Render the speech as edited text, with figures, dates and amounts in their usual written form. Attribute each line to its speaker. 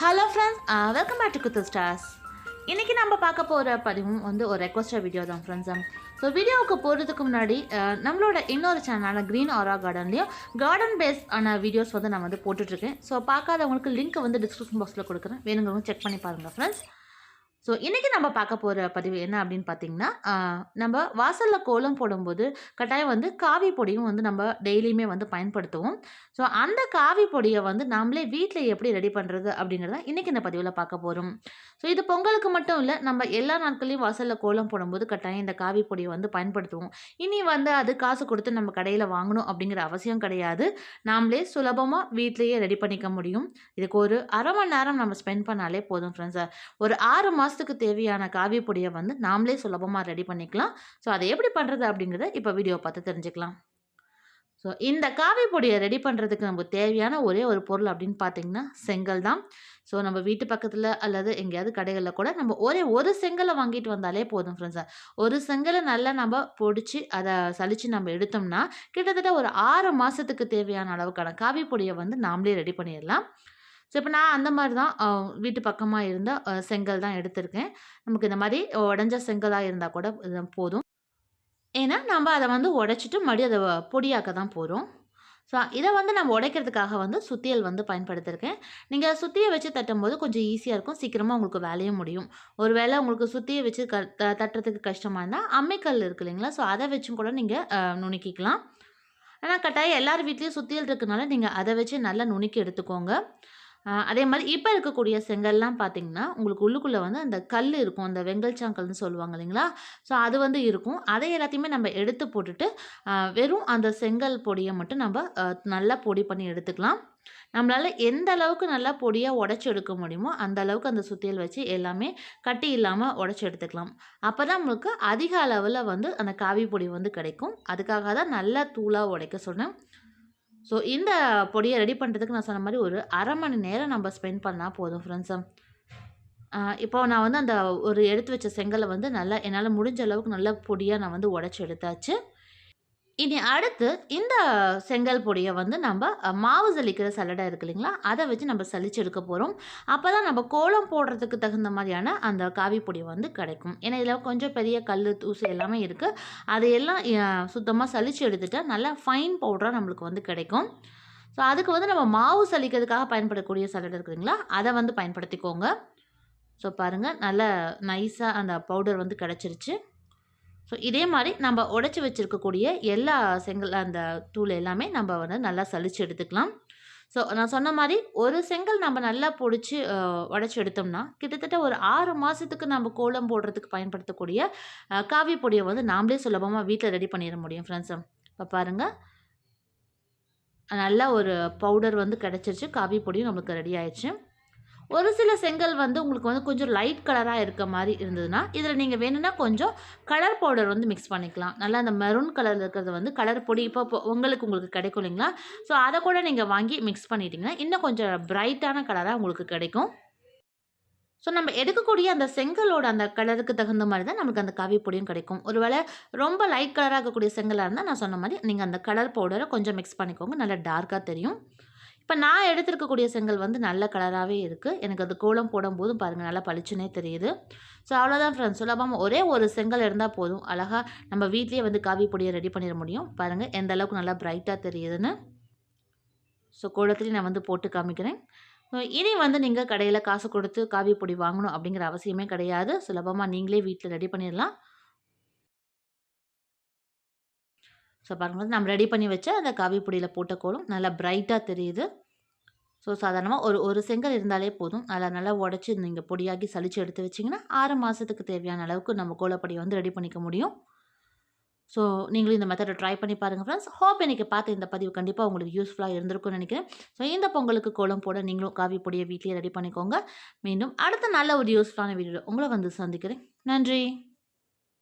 Speaker 1: Hello friends, welcome back to kirthustars. இன்றைக்கி நம்ம பார்க்க போகிற பதிவும் வந்து ஒரு ரெக்வஸ்டட் வீடியோ தான் ஃப்ரெண்ட்ஸ். ஸோ வீடியோவுக்கு போகிறதுக்கு முன்னாடி நம்மளோட இன்னொரு சேனலான க்ரீன் ஆரா கார்டன்லேயும் கார்டன் பேஸ்ட் ஆன வீடியோஸ் வந்து நான் வந்து போட்டுட்ருக்கேன். ஸோ பார்க்காதவங்களுக்கு லிங்க் வந்து டிஸ்கிரிப்ஷன் பாக்ஸில் கொடுக்குறேன், வேணுங்கிறவங்க செக் பண்ணி பாருங்கள் ஃப்ரெண்ட்ஸ். ஸோ இன்றைக்கி நம்ம பார்க்க போகிற பதிவு என்ன அப்படின்னு பார்த்தீங்கன்னா, நம்ம வாசலில் கோலம் போடும்போது கட்டாயம் வந்து காவி பொடியும் வந்து நம்ம டெய்லியுமே வந்து பயன்படுத்துவோம். ஸோ அந்த காவி பொடியை வந்து நம்மளே வீட்டில் எப்படி ரெடி பண்ணுறது அப்படிங்கிறத இன்றைக்கி இந்த பதிவில் பார்க்க போகிறோம். ஸோ இது பொங்கலுக்கு மட்டும் இல்லை, நம்ம எல்லா நாட்களையும் வாசலில் கோலம் போடும்போது கட்டாயம் இந்த காவி பொடியை வந்து பயன்படுத்துவோம். இனி வந்து அது காசு கொடுத்து நம்ம கடையில் வாங்கணும் அப்படிங்கிற அவசியம் கிடையாது. நாமளே சுலபமாக வீட்லேயே ரெடி பண்ணிக்க முடியும். இதுக்கு ஒரு அரை மணி நேரம் நம்ம ஸ்பெண்ட் பண்ணாலே போதும் ஃப்ரெண்ட்ஸ். ஒரு 6 மாதத்துக்கு தேவையான காவி பொடியை வந்து நாமளே சுலபமாக ரெடி பண்ணிக்கலாம். ஸோ அதை எப்படி பண்ணுறது அப்படிங்கிறத இப்போ வீடியோ பார்த்து தெரிஞ்சுக்கலாம். ஸோ இந்த காவி பொடியை ரெடி பண்ணுறதுக்கு நமக்கு தேவையான ஒரே ஒரு பொருள் அப்படின்னு பார்த்தீங்கன்னா செங்கல் தான். ஸோ நம்ம வீட்டு பக்கத்தில் அல்லது எங்கேயாவது கடைகளில் கூட நம்ம ஒரு செங்கலை வாங்கிட்டு வந்தாலே போதும் ஃப்ரெண்ட்ஸை. ஒரு செங்கலை நல்லா நம்ம பொடிச்சு அதை சலித்து நம்ம எடுத்தோம்னா கிட்டத்தட்ட ஒரு 6 மாதத்துக்கு தேவையான அளவுக்கான காவி பொடியை வந்து நாமளே ரெடி பண்ணிடலாம். ஸோ இப்போ நான் அந்த மாதிரி தான் வீட்டு பக்கமாக இருந்த செங்கல் தான் எடுத்திருக்கேன். நமக்கு இந்த மாதிரி உடஞ்ச செங்கலாக இருந்தால் கூட இது போதும். ஏன்னா நம்ம அதை வந்து உடைச்சிட்டு மறுபடியும் அதை பொடியாக்க தான் போகிறோம். ஸோ இதை வந்து நம்ம உடைக்கிறதுக்காக வந்து சுத்தியல் வந்து பயன்படுத்தியிருக்கேன். நீங்கள் சுத்தியை வச்சு தட்டும்போது கொஞ்சம் ஈஸியாக இருக்கும், சீக்கிரமாக உங்களுக்கு வேலையும் முடியும். ஒரு வேளை உங்களுக்கு சுத்தியை வச்சு தட்டுறதுக்கு கஷ்டமாக இருந்தால் அம்மிக்கல் இருக்கு இல்லைங்களா, ஸோ அதை வச்சும் கூட நீங்கள் நுணுக்கிக்கலாம். ஆனால் கட்டாயம் எல்லார் வீட்லேயும் சுத்தியல் இருக்கனால நீங்கள் அதை வச்சு நல்லா நுணுக்கி எடுத்துக்கோங்க. அதே மாதிரி இப்போ இருக்கக்கூடிய செங்கல்லாம் பார்த்தீங்கன்னா, உங்களுக்கு உள்ளுக்குள்ளே வந்து அந்த கல் இருக்கும். அந்த வெங்கல்சாங்கல்னு சொல்லுவாங்க இல்லைங்களா? ஸோ அது வந்து இருக்கும். அதை எல்லாத்தையுமே நம்ம எடுத்து போட்டுட்டு, வெறும் அந்த செங்கல் பொடியை மட்டும் நம்ம நல்லா பொடி பண்ணி எடுத்துக்கலாம். நம்மளால எந்த அளவுக்கு நல்லா பொடியா உடைச்சு எடுக்க முடியுமோ, அந்த அளவுக்கு அந்த சுத்தியல் வச்சு எல்லாமே கட்டி இல்லாம உடைச்சு எடுத்துக்கலாம். அப்பதான் நம்மளுக்கு அதிக அளவுல வந்து அந்த காவி பொடி வந்து கிடைக்கும். அதுக்காக தான் நல்லா தூளா உடைக்க சொன்னேன். ஸோ இந்த பொடியை ரெடி பண்ணுறதுக்கு நான் சொன்ன மாதிரி ஒரு அரை மணி நேரம் நம்ம ஸ்பெண்ட் பண்ணால் போதும் ஃப்ரெண்ட்ஸ். இப்போ நான் வந்து அந்த ஒரு எடுத்து வச்ச செங்கலை வந்து நல்லா என்னால் முடிஞ்ச அளவுக்கு நல்லா பொடியாக நான் வந்து உடச்சி எடுத்தாச்சு. இனி அடுத்து இந்த செங்கல் பொடியை வந்து நம்ம மாவு சலிக்கிற சல்லடை இருக்கு இல்லைங்களா, அதை வச்சு நம்ம சலிச்சு எடுக்க போகிறோம். அப்போ தான் நம்ம கோலம் போடுறதுக்கு தகுந்த மாதிரியான அந்த காவி பொடி வந்து கிடைக்கும். ஏன்னா இதில் கொஞ்சம் பெரிய கல் தூசு எல்லாமே இருக்குது. அதையெல்லாம் சுத்தமாக சலிச்சு எடுத்துகிட்டா நல்லா ஃபைன் பவுடராக நம்மளுக்கு வந்து கிடைக்கும். ஸோ அதுக்கு வந்து நம்ம மாவு சலிக்கிறதுக்காக பயன்படக்கூடிய சல்லடை இருக்குதுங்களா, அதை வந்து பயன்படுத்திக்கோங்க. ஸோ பாருங்கள், நல்லா நைஸாக அந்த பவுடர் வந்து கிடச்சிருச்சு. ஸோ இதே மாதிரி நம்ம உடச்சி வச்சுருக்கக்கூடிய எல்லா செங்கல் அந்த தூள் எல்லாமே நம்ம வந்து நல்லா சலிச்சு எடுத்துக்கலாம். ஸோ நான் சொன்ன மாதிரி ஒரு செங்கல் நம்ம நல்லா பொடிச்சு உடச்சி எடுத்தோம்னா கிட்டத்தட்ட ஒரு 6 மாதத்துக்கு நம்ம கோலம் போடுறதுக்கு பயன்படுத்தக்கூடிய காவி பொடியை வந்து நாமளே சுலபமாக வீட்டில் ரெடி பண்ணிட முடியும் ஃப்ரெண்ட்ஸ். இப்போ பாருங்கள், நல்லா ஒரு பவுடர் வந்து கிடச்சிருச்சு. காவி பொடியும் நம்மளுக்கு ரெடி ஆயிடுச்சு. ஒரு சில செங்கல் வந்து உங்களுக்கு வந்து கொஞ்சம் லைட் கலராக இருக்க மாதிரி இருந்ததுன்னா இதில் நீங்கள் வேணும்னா கொஞ்சம் கலர் பவுடர் வந்து மிக்ஸ் பண்ணிக்கலாம். நல்லா அந்த மெரூன் கலரில் இருக்கிறது வந்து கலர் பொடி இப்போ உங்களுக்கு கிடைக்கும் இல்லைங்களா, ஸோ அதை கூட நீங்கள் வாங்கி மிக்ஸ் பண்ணிட்டீங்கன்னா இன்னும் கொஞ்சம் பிரைட்டான கலராக உங்களுக்கு கிடைக்கும். ஸோ நம்ம எடுக்கக்கூடிய அந்த செங்கலோட அந்த கலருக்கு தகுந்த மாதிரி தான் நமக்கு அந்த காவி பொடியும் கிடைக்கும். ஒருவேளை ரொம்ப லைட் கலராக இருக்கக்கூடிய செங்கலாக இருந்தால் நான் சொன்ன மாதிரி நீங்கள் அந்த கலர் பவுடரை கொஞ்சம் மிக்ஸ் பண்ணிக்கோங்க, நல்லா டார்க்காக தெரியும். இப்போ நான் எடுத்திருக்கக்கூடிய செங்கல் வந்து நல்ல கலராகவே இருக்குது. எனக்கு அது கோலம் போடும்போதும் பாருங்கள் நல்லா பளிச்சுன்னே தெரியுது. ஸோ அவ்வளோதான் ஃப்ரெண்ட்ஸ், சுலபமாக ஒரே ஒரு செங்கல் இருந்தால் போதும், அழகாக நம்ம வீட்லேயே வந்து காவி பொடியை ரெடி பண்ணிட முடியும். பாருங்கள் எந்த அளவுக்கு நல்லா பிரைட்டாக தெரியுதுன்னு. ஸோ கோலத்துலேயும் நான் வந்து போட்டு காமிக்கிறேன். இனி வந்து நீங்கள் கடையில் காசு கொடுத்து காவி பொடி வாங்கணும் அப்படிங்கிற அவசியமே கிடையாது. சுலபமாக நீங்களே வீட்டில் ரெடி பண்ணிடலாம். ஸோ பாருங்கள், நம்ம ரெடி பண்ணி வச்ச அந்த காவி பொடியில் போட்ட கோலம் நல்லா பிரைட்டாக தெரியுது. ஸோ சாதாரணமாக ஒரு செங்கல் இருந்தாலே போதும். அதில் நல்லா உடச்சி நீங்கள் பொடியாக்கி சலிச்சு எடுத்து வச்சிங்கன்னா 6 மாதத்துக்கு தேவையான அளவுக்கு நம்ம கோலப்பொடியை வந்து ரெடி பண்ணிக்க முடியும். ஸோ நீங்களும் இந்த மெத்தடை ட்ரை பண்ணி பாருங்கள் ஃப்ரெண்ட்ஸ். ஹோப் இன்றைக்கி பார்த்து இந்த பதிவு கண்டிப்பாக உங்களுக்கு யூஸ்ஃபுல்லாக இருந்திருக்கும்னு நினைக்கிறேன். ஸோ இந்த பொங்கலுக்கு கோலம் போட நீங்களும் காவி பொடியை வீட்டிலேயே ரெடி பண்ணிக்கோங்க. மீண்டும் அடுத்த நல்ல ஒரு யூஸ்ஃபுல்லான வீடியோ உங்களை வந்து சந்திக்கிறேன். நன்றி.